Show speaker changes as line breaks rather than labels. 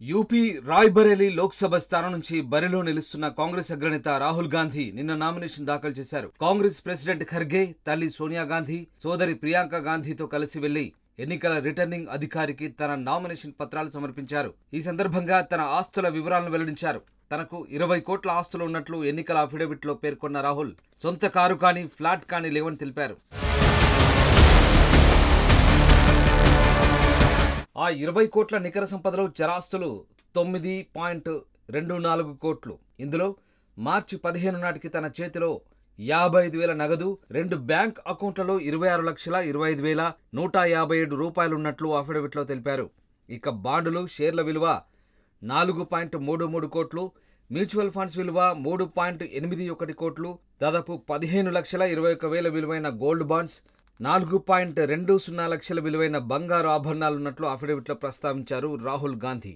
UP Rae Bareli Lok Sabha స్థానం నుంచి బరిలో నిలుస్తున్న కాంగ్రెస్ అగ్రనేత రాహుల్ గాంధీ నిన్న నామినేషన్ దాఖలు చేశారు. కాంగ్రెస్ ప్రెసిడెంట్ ఖర్గే, తల్లి సోనియా గాంధీ, సోదరి ప్రియాంక గాంధీతో కలిసి వెళ్లి ఎన్నికల రిటర్నింగ్ అధికారికి తన నామినేషన్ పత్రాలు సమర్పించారు. ఈ సందర్భంగా తన ఆస్తుల వివరాలను వెల్లడించారు. తనకు 20 కోట్ల ఆస్తులు ఉన్నట్లు ఎన్నికల అఫిడవిట్లో పేర్కొన్న రాహుల్ సొంత కారు కానీ ఫ్లాట్ కానీ లేవని తెలిపారు. ఆ 20 కోట్ల నికర సంపదలో చరాస్తులు 9.24 కోట్లు. ఇందులో మార్చి 15 నాటికి తన చేతిలో 55,000 నగదు, 2 బ్యాంక్ అకౌంట్లలో 26,25,157 రూపాయలున్నట్లు అఫిడవిట్లో తెలిపారు. ఇక బాండులు, షేర్ల విలువ 4.33 కోట్లు, మ్యూచువల్ ఫండ్స్ విలువ 3.81 కోట్లు, దాదాపు 15,21,000 విలువైన గోల్డ్ బాండ్స్, 4.20 లక్షల విలువైన బంగారు ఆభరణాలున్నట్లు అఫిడవిట్లో ప్రస్తావించారు రాహుల్ గాంధీ.